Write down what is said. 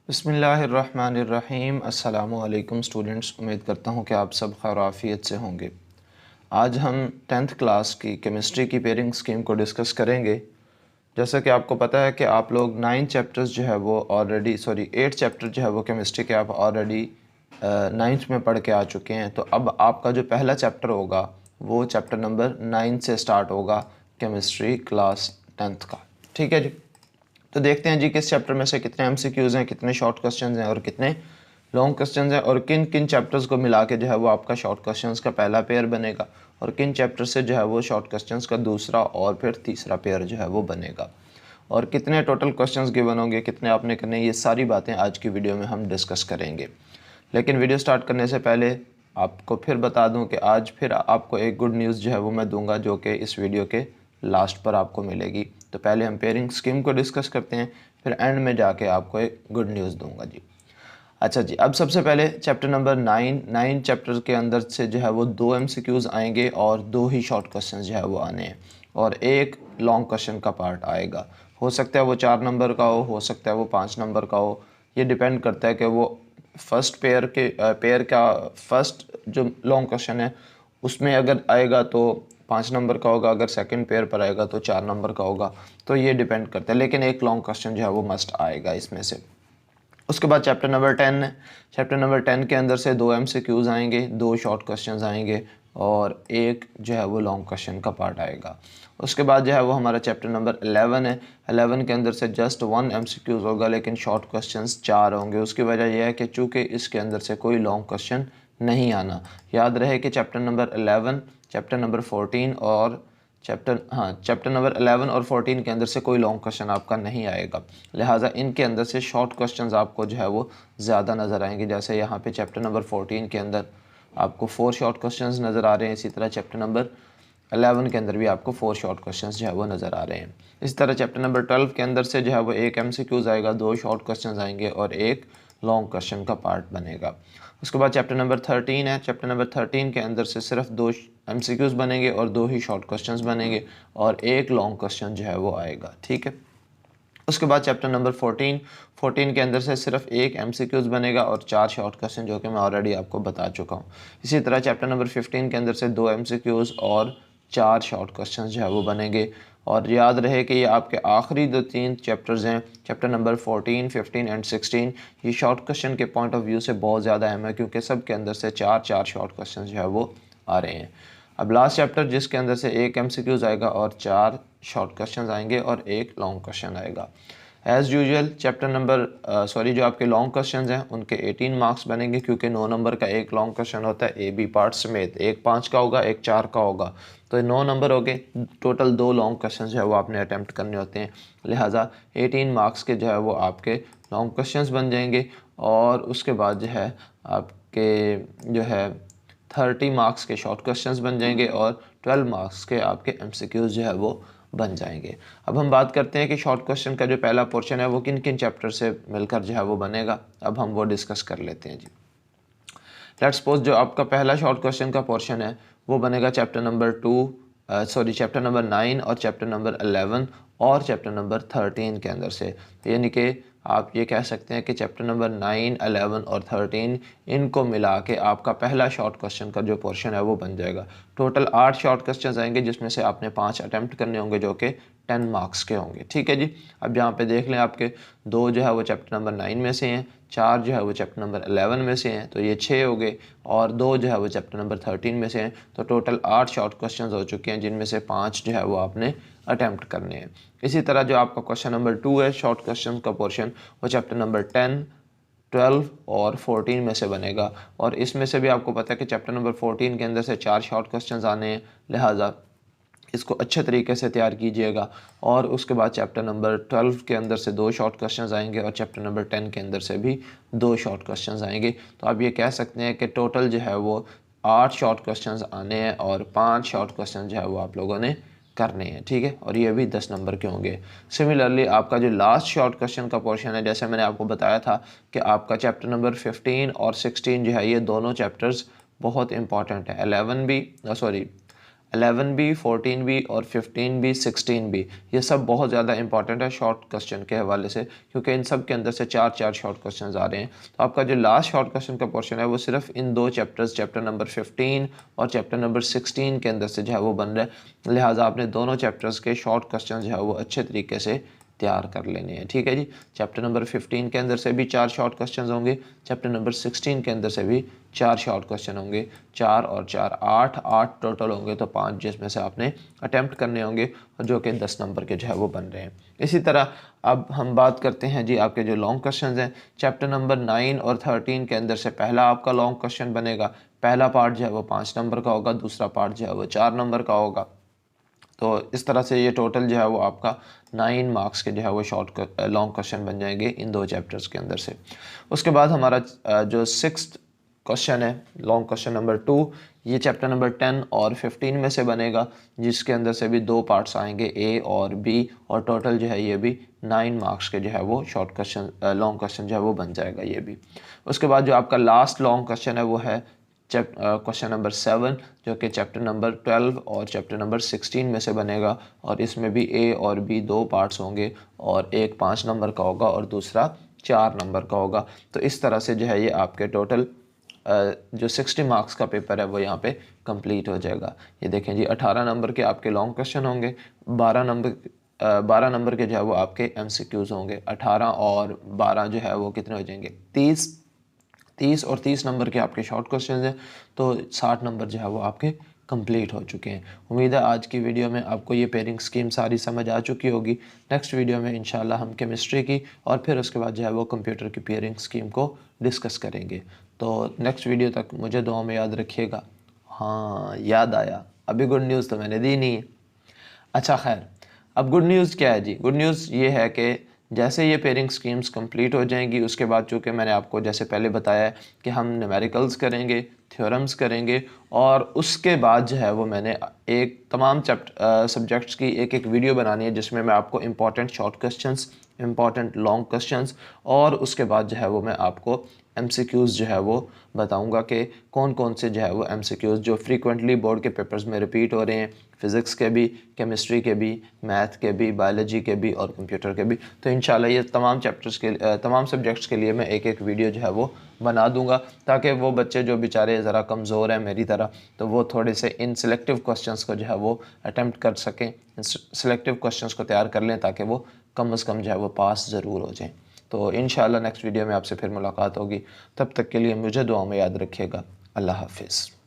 बिस्मिल्लाहिर्रहमानिर्रहीम। अस्सलामुअलैकुम स्टूडेंट्स, उम्मीद करता हूँ कि आप सब खैर आफियत से होंगे। आज हम 10th क्लास की केमिस्ट्री की पेयरिंग स्कीम को डिस्कस करेंगे। जैसा कि आपको पता है कि आप लोग 9 चैप्टर्स जो है वो ऑलरेडी 8 चैप्टर जो है वो केमिस्ट्री के आप ऑलरेडी 9th में पढ़ के आ चुके हैं। तो अब आपका जो पहला चैप्टर होगा वो चैप्टर नंबर 9 से स्टार्ट होगा केमिस्ट्री क्लास 10th का। ठीक है जी। तो देखते हैं जी किस चैप्टर में से कितने एमसीक्यूज़ हैं, कितने शॉर्ट क्वेश्चंस हैं और कितने लॉन्ग क्वेश्चंस हैं, और किन किन चैप्टर्स को मिला के जो है वो आपका शॉर्ट क्वेश्चंस का पहला पेयर बनेगा और किन चैप्टर से जो है वो शॉर्ट क्वेश्चंस का दूसरा और फिर तीसरा पेयर जो है वो बनेगा, और कितने टोटल क्वेश्चंस गिवन होंगे, कितने आपने करने, ये सारी बातें आज की वीडियो में हम डिस्कस करेंगे। लेकिन वीडियो स्टार्ट करने से पहले आपको फिर बता दूं कि आज फिर आपको एक गुड न्यूज़ जो है वो मैं दूंगा, जो कि इस वीडियो के लास्ट पर आपको मिलेगी। तो पहले हम पेयरिंग स्कीम को डिस्कस करते हैं, फिर एंड में जाके आपको एक गुड न्यूज़ दूंगा जी। अच्छा जी, अब सबसे पहले चैप्टर नंबर 9 चैप्टर के अंदर से जो है वो 2 एमसीक्यूज़ आएंगे और 2 ही शॉर्ट क्वेश्चन जो है वो आने हैं, और एक लॉन्ग क्वेश्चन का पार्ट आएगा। हो सकता है वो 4 नंबर का हो सकता है वो 5 नंबर का हो। ये डिपेंड करता है कि वो फर्स्ट पेयर का फर्स्ट जो लॉन्ग क्वेश्चन है उसमें अगर आएगा तो 5 नंबर का होगा, अगर सेकंड पेयर पर आएगा तो 4 नंबर का होगा। तो ये डिपेंड करता है, लेकिन एक लॉन्ग क्वेश्चन जो है वो मस्ट आएगा इसमें से। उसके बाद चैप्टर नंबर 10 है। चैप्टर नंबर 10 के अंदर से 2 एमसीक्यूज़ आएंगे, 2 शॉर्ट क्वेश्चंस आएंगे और एक जो है वो लॉन्ग क्वेश्चन का पार्ट आएगा। उसके बाद जो है वो हमारा चैप्टर नंबर 11 है। 11 के अंदर से जस्ट 1 एमसीक्यूज़ होगा, लेकिन शॉर्ट क्वेश्चंस 4 होंगे। उसकी वजह यह है कि चूँकि इसके अंदर से कोई लॉन्ग क्वेश्चन नहीं आना। याद रहे कि चैप्टर नंबर 11, चैप्टर नंबर 14 और चैप्टर नंबर 11 और 14 के अंदर से कोई लॉन्ग क्वेश्चन आपका नहीं आएगा, लिहाजा इनके अंदर से शॉर्ट क्वेश्चंस आपको जो है वो ज़्यादा नज़र आएंगे। जैसे यहाँ पे चैप्टर नंबर 14 के अंदर आपको 4 शॉर्ट क्वेश्चंस नज़र आ रहे हैं, इसी तरह चैप्टर नंबर 11 के अंदर भी आपको 4 शॉर्ट क्वेश्चंस जो है वो नज़र आ रहे हैं। इसी तरह चैप्टर नंबर 12 के अंदर से जो है वो एक एमसीक्यूज़ आएगा, 2 शॉर्ट क्वेश्चंस आएंगे और एक लॉन्ग क्वेश्चन का पार्ट बनेगा। उसके बाद चैप्टर नंबर 13 है। चैप्टर नंबर 13 के अंदर से सिर्फ 2 एमसीक्यूज़ बनेंगे और 2 ही शॉर्ट क्वेश्चंस बनेंगे और एक लॉन्ग क्वेश्चन जो है वो आएगा। ठीक है। उसके बाद चैप्टर नंबर 14 के अंदर से सिर्फ एक एमसीक्यूज़ बनेगा और 4 शॉर्ट क्वेश्चन, जो कि मैं ऑलरेडी आपको बता चुका हूँ। इसी तरह चैप्टर नंबर 15 के अंदर से 2 एमसीक्यूज़ और 4 शॉर्ट क्वेश्चन जो है वो बनेंगे। और याद रहे कि ये आपके आखिरी 3 चैप्टर्स हैं, चैप्टर नंबर 14, 15 एंड 16। ये शॉर्ट क्वेश्चन के पॉइंट ऑफ व्यू से बहुत ज़्यादा अहम है, क्योंकि सब के अंदर से 4 शॉर्ट क्वेश्चन जो है वो आ रहे हैं। अब लास्ट चैप्टर जिसके अंदर से एक एमसीक्यूज़ आएगा और 4 शॉर्ट क्वेश्चन आएंगे और एक लॉन्ग क्वेश्चन आएगा। एज़ यूजुअल चैप्टर नंबर जो आपके लॉन्ग क्वेश्चंस हैं उनके 18 मार्क्स बनेंगे, क्योंकि 9 नंबर का एक लॉन्ग क्वेश्चन होता है ए बी पार्ट समेत। एक 5 का होगा, एक 4 का होगा, तो 9 नंबर हो गए। टोटल 2 लॉन्ग क्वेश्चन जो है वो आपने अटैम्प्ट करने होते हैं, लिहाजा 18 मार्क्स के जो है वो आपके लॉन्ग क्वेश्चंस बन जाएंगे। और उसके बाद जो है आपके जो है 30 मार्क्स के शॉर्ट क्वेश्चंस बन जाएंगे और 12 मार्क्स के आपके एमसीक्यूज़ जो है वो बन जाएंगे। अब हम बात करते हैं कि शॉर्ट क्वेश्चन का जो पहला पोर्शन है वो किन किन चैप्टर से मिलकर जो है वो बनेगा। अब हम वो डिस्कस कर लेते हैं जी। लेट्स सपोज जो आपका पहला शॉर्ट क्वेश्चन का पोर्शन है वो बनेगा चैप्टर नंबर 9 और चैप्टर नंबर 11 और चैप्टर नंबर 13 के अंदर से। यानी कि आप ये कह सकते हैं कि चैप्टर नंबर 9, 11 और 13 इनको मिला के आपका पहला शॉर्ट क्वेश्चन का जो पोर्शन है वो बन जाएगा। टोटल 8 शॉर्ट क्वेश्चन आएंगे, जिसमें से आपने 5 अटैम्प्ट करने होंगे, जो कि 10 मार्क्स के होंगे। ठीक है जी। अब यहाँ पे देख लें, आपके 2 जो है वो चैप्टर नंबर 9 में से हैं, 4 जो है वो चैप्टर नंबर 11 में से हैं, तो ये 6 हो गए, और 2 जो है वो चैप्टर नंबर 13 में से हैं। तो टोटल 8 शॉर्ट क्वेश्चंस हो चुके हैं, जिनमें से 5 जो है वो आपने अटैम्प्ट करने हैं। इसी तरह जो आपका क्वेश्चन नंबर 2 है, शॉर्ट क्वेश्चन का पोर्शन, वो चैप्टर नंबर 10, 12 और 14 में से बनेगा। और इसमें से भी आपको पता है कि चैप्टर नंबर 14 के अंदर से 4 शॉर्ट क्वेश्चंस आने हैं, लिहाजा इसको अच्छे तरीके से तैयार कीजिएगा। और उसके बाद चैप्टर नंबर 12 के अंदर से 2 शॉर्ट क्वेश्चंस आएंगे और चैप्टर नंबर 10 के अंदर से भी 2 शॉर्ट क्वेश्चंस आएंगे। तो आप ये कह सकते हैं कि टोटल जो है वो 8 शॉर्ट क्वेश्चंस आने हैं और 5 शॉर्ट क्वेश्चन जो है वो आप लोगों ने करने हैं। ठीक है, और ये भी 10 नंबर के होंगे। सिमिलरली आपका जो लास्ट शॉर्ट क्वेश्चन का पोर्शन है, जैसे मैंने आपको बताया था कि आपका चैप्टर नंबर 15 और 16 जो है, ये दोनों चैप्टर्स बहुत इंपॉर्टेंट है। 11B, 14B और 15B, 16B, ये सब बहुत ज़्यादा इंपॉर्टेंट है शॉर्ट क्वेश्चन के हवाले से, क्योंकि इन सब के अंदर से 4 शॉर्ट क्वेश्चन आ रहे हैं। तो आपका जो लास्ट शॉर्ट क्वेश्चन का पोर्शन है वो सिर्फ इन 2 चैप्टर्स, चैप्टर नंबर 15 और चैप्टर नंबर 16 के अंदर से जो है वो बन रहा है। लिहाजा आपने दोनों चैप्टर्स के शॉर्ट क्वेश्चन जो है वो अच्छे तरीके से तैयार कर लेने हैं, ठीक है जी। चैप्टर नंबर 15 के अंदर से भी 4 शॉर्ट क्वेश्चन होंगे, चैप्टर नंबर 16 के अंदर से भी 4 शॉर्ट क्वेश्चन होंगे। 4 और 4 8 टोटल होंगे, तो 5 जिसमें से आपने अटैम्प्ट करने होंगे, जो कि 10 नंबर के जो है वो बन रहे हैं। इसी तरह अब हम बात करते हैं जी आपके जो लॉन्ग क्वेश्चन हैं। चैप्टर नंबर 9 और 13 के अंदर से पहला आपका लॉन्ग क्वेश्चन बनेगा। पहला पार्ट जो है वो 5 नंबर का होगा, दूसरा पार्ट जो है वो 4 नंबर का होगा। तो इस तरह से ये टोटल जो है वो आपका 9 मार्क्स के जो है वो शॉर्ट लॉन्ग क्वेश्चन बन जाएंगे इन 2 चैप्टर्स के अंदर से। उसके बाद हमारा जो 6th क्वेश्चन है, लॉन्ग क्वेश्चन नंबर 2, ये चैप्टर नंबर 10 और 15 में से बनेगा, जिसके अंदर से भी 2 पार्ट्स आएंगे, ए और बी, और टोटल जो है ये भी 9 मार्क्स के जो है वो शॉर्ट क्वेश्चन लॉन्ग क्वेश्चन जो है वो बन जाएगा ये भी। उसके बाद जो आपका लास्ट लॉन्ग क्वेश्चन है वो है क्वेश्चन नंबर 7, जो कि चैप्टर नंबर 12 और चैप्टर नंबर 16 में से बनेगा, और इसमें भी ए और बी 2 पार्ट्स होंगे, और एक 5 नंबर का होगा और दूसरा 4 नंबर का होगा। तो इस तरह से जो है ये आपके टोटल जो 60 मार्क्स का पेपर है वो यहाँ पे कंप्लीट हो जाएगा। ये देखें जी, 18 नंबर के आपके लॉन्ग क्वेश्चन होंगे, 12 नंबर के जो है वो आपके MCQs होंगे। 18 और 12 जो है वो कितने हो जाएंगे, 30 और 30 नंबर के आपके शॉर्ट क्वेश्चन हैं, तो 60 नंबर जो है वो आपके कंप्लीट हो चुके हैं। उम्मीद है आज की वीडियो में आपको ये पेयरिंग स्कीम सारी समझ आ चुकी होगी। नेक्स्ट वीडियो में इंशाल्लाह हम केमिस्ट्री की और फिर उसके बाद जो है वो कंप्यूटर की पेयरिंग स्कीम को डिस्कस करेंगे। तो नेक्स्ट वीडियो तक मुझे दुआ में याद रखिएगा। हाँ, याद आया, अभी गुड न्यूज़ तो मैंने दी नहीं है। अच्छा खैर, अब गुड न्यूज़ क्या है जी? गुड न्यूज़ ये है कि जैसे ये पेयरिंग स्कीम्स कंप्लीट हो जाएंगी, उसके बाद चूँकि मैंने आपको जैसे पहले बताया है कि हम न्यूमेरिकल्स करेंगे, थ्योरम्स करेंगे, और उसके बाद जो है वो मैंने एक तमाम सब्जेक्ट्स की एक वीडियो बनानी है, जिसमें मैं आपको important short questions, important long questions, और उसके बाद जो है वो मैं आपको MCQs जो है वो बताऊंगा कि कौन कौन से जो है वो MCQs जो फ्रीक्वेंटली बोर्ड के पेपर्स में रिपीट हो रहे हैं, फ़िज़िक्स के भी, केमिस्ट्री के भी, मैथ के भी, बायोलॉजी के भी और कंप्यूटर के भी। तो इंशाल्लाह ये तमाम तमाम सब्जेक्ट्स के लिए मैं एक वीडियो जो है वो बना दूंगा, ताकि वो बच्चे जो बेचारे ज़रा कमज़ोर हैं मेरी तरह, तो वो थोड़े से इन सिलेक्टिव क्वेश्चंस को जो है वो अटैम्प्ट कर सकें, सिलेक्टिव क्वेश्चंस को तैयार कर लें, ताकि वो कम अज़ कम जो है वो पास ज़रूर हो जाएँ। तो इंशाल्लाह नेक्स्ट वीडियो में आपसे फिर मुलाकात होगी। तब तक के लिए मुझे दुआ में याद रखिएगा। अल्लाह हाफिज़।